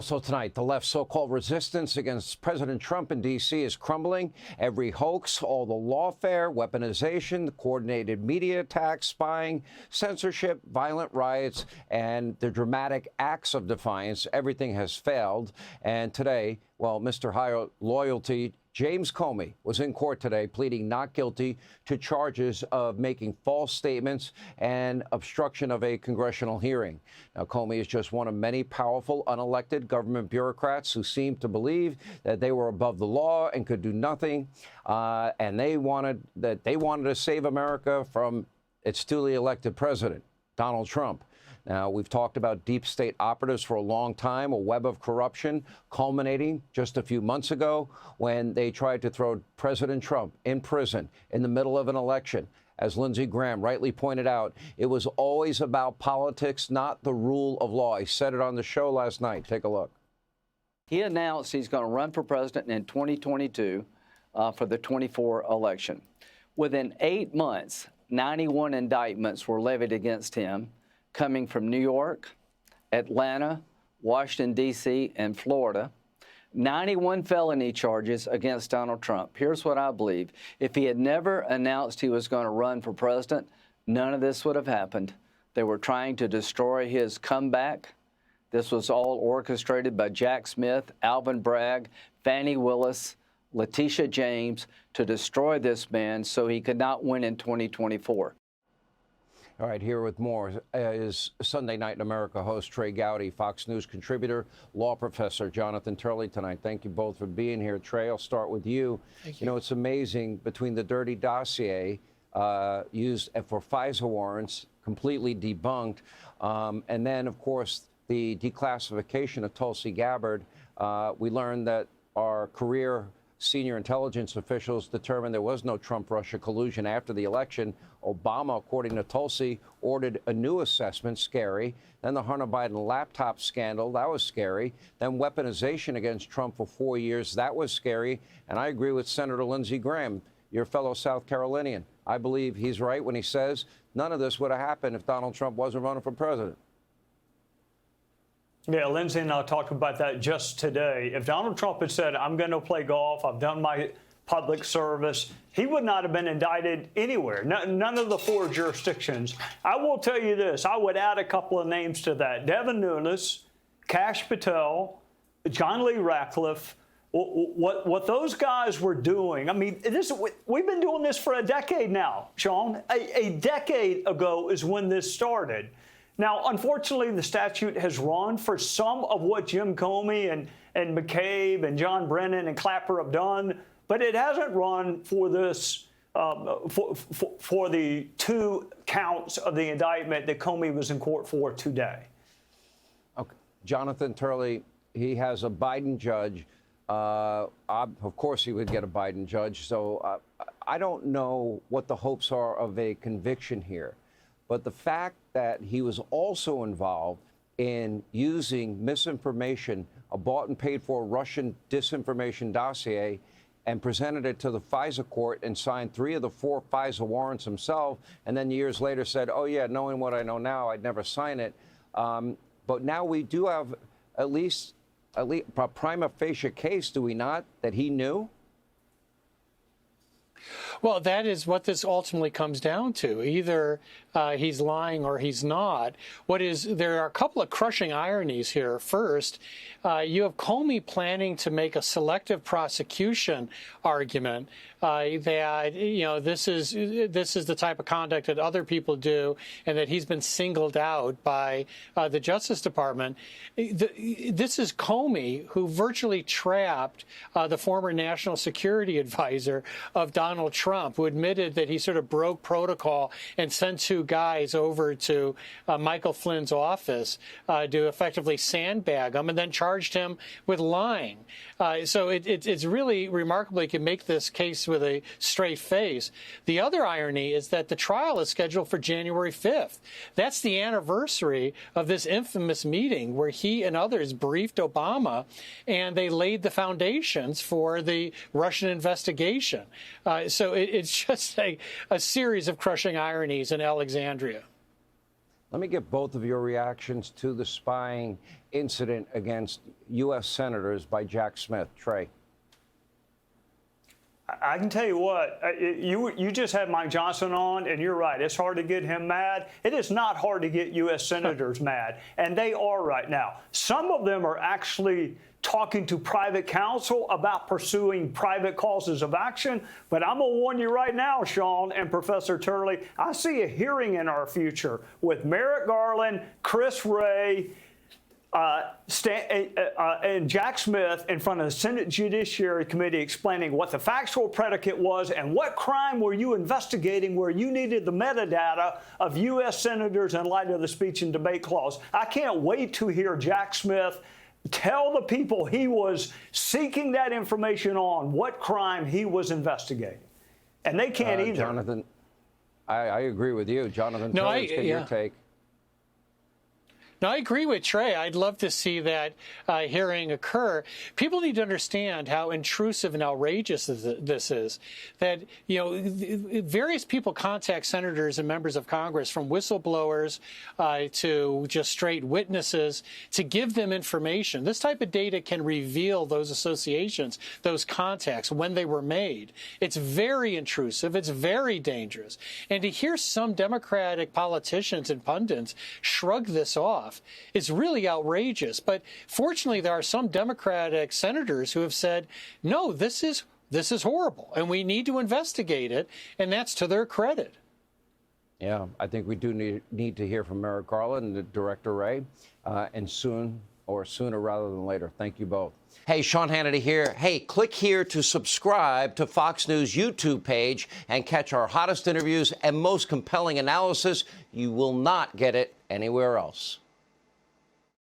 So tonight, the left's so-called resistance against President Trump in D.C. is crumbling. Every hoax, all the lawfare, weaponization, the coordinated media attacks, spying, censorship, violent riots, and the dramatic acts of defiance, everything has failed. And today, well, Mr. High Loyalty James Comey was in court today pleading not guilty to charges of making false statements and obstruction of a congressional hearing. Now, Comey is just one of many powerful, unelected government bureaucrats who seem to believe that they were above the law and could do nothing, and they wanted to save America from its duly elected president, Donald Trump. Now, we've talked about deep state operatives for a long time, a web of corruption culminating just a few months ago when they tried to throw President Trump in prison in the middle of an election. As Lindsey Graham rightly pointed out, it was always about politics, not the rule of law. He said it on the show last night. Take a look. He announced he's going to run for president in 2022 for the 24 election. Within 8 months, 91 indictments were levied against him, coming from New York, Atlanta, Washington, D.C., and Florida. 91 felony charges against Donald Trump. Here's what I believe. If he had never announced he was going to run for president, none of this would have happened. They were trying to destroy his comeback. This was all orchestrated by Jack Smith, Alvin Bragg, Fani Willis, Letitia James to destroy this man so he could not win in 2024. All right, here with more is Sunday Night in America host Trey Gowdy, Fox News contributor, law professor Jonathan Turley tonight. Thank you both for being here. Trey, I'll start with you. Thank you. You know, it's amazing between the dirty dossier used for FISA warrants, completely debunked, and then, of course, the declassification of Tulsi Gabbard. We learned that our career senior intelligence officials determined there was no Trump-Russia collusion after the election. Obama, according to Tulsi, ordered a new assessment, scary. Then the Hunter Biden laptop scandal, that was scary. Then weaponization against Trump for 4 years, that was scary. And I agree with Senator Lindsey Graham, your fellow South Carolinian. I believe he's right when he says none of this would have happened if Donald Trump wasn't running for president. Yeah, Lindsey and I talked about that just today. If Donald Trump had said, I'm going to play golf, I've done my public service, he would not have been indicted anywhere, none of the 4 jurisdictions. I will tell you this, I would add a couple of names to that. Devin Nunes, Kash Patel, John Lee Ratcliffe, what those guys were doing. I mean, we've been doing this for a decade now, Sean. A decade ago is when this started. Now, unfortunately, the statute has run for some of what Jim Comey and McCabe and John Brennan and Clapper have done, but it hasn't run for this for the 2 counts of the indictment that Comey was in court for today. Okay. Jonathan Turley, he has a Biden judge. Of course, he would get a Biden judge. So I don't know what the hopes are of a conviction here. But the fact that he was also involved in using misinformation, a bought and paid for Russian disinformation dossier, and presented it to the FISA court and signed 3 of the 4 FISA warrants himself, and then years later said, oh, yeah, knowing what I know now, I'd never sign it. But now we do have at least a prima facie case, do we not, that he knew? Well, that is what this ultimately comes down to. Either he's lying or he's not. There are a couple of crushing ironies here. First, you have Comey planning to make a selective prosecution argument that, you know, this is the type of conduct that other people do, and that he's been singled out by the Justice Department. This is Comey who virtually trapped the former national security advisor of Donald Trump, who admitted that he sort of broke protocol and sent 2 guys over to Michael Flynn's office to effectively sandbag him, and then charged him with lying. So it's really remarkable he can make this case with a straight face. The other irony is that the trial is scheduled for January 5th. That's the anniversary of this infamous meeting where he and others briefed Obama, and they laid the foundations for the Russian investigation. So it's just a series of crushing ironies in Alexandria. Let me get both of your reactions to the spying incident against U.S. senators by Jack Smith. Trey. I can tell you what, you just had Mike Johnson on, and you're right. It's hard to get him mad. It is not hard to get U.S. senators mad, and they are right now. Some of them are actually talking to private counsel about pursuing private causes of action. But I'm going to warn you right now, Sean and Professor Turley, I see a hearing in our future with Merrick Garland, Chris Wray, and Jack Smith in front of the Senate Judiciary Committee explaining what the factual predicate was and what crime were you investigating where you needed the metadata of U.S. senators in light of the speech and debate clause. I can't wait to hear Jack Smith tell the people he was seeking that information on what crime he was investigating. And they can't either. Jonathan, I agree with you. Jonathan, No, let's get your take. No, I agree with Trey. I'd love to see that hearing occur. People need to understand how intrusive and outrageous this is. That, various people contact senators and members of Congress, from whistleblowers to just straight witnesses, to give them information. This type of data can reveal those associations, those contacts, when they were made. It's very intrusive. It's very dangerous. And to hear some Democratic politicians and pundits shrug this off, it's really outrageous. But fortunately, there are some Democratic senators who have said, no, this is horrible, and we need to investigate it, and that's to their credit. Yeah, I think we do need to hear from Merrick Garland and Director Wray, and sooner rather than later. Thank you both. Hey, Sean Hannity here. Hey, click here to subscribe to Fox News YouTube page and catch our hottest interviews and most compelling analysis. You will not get it anywhere else.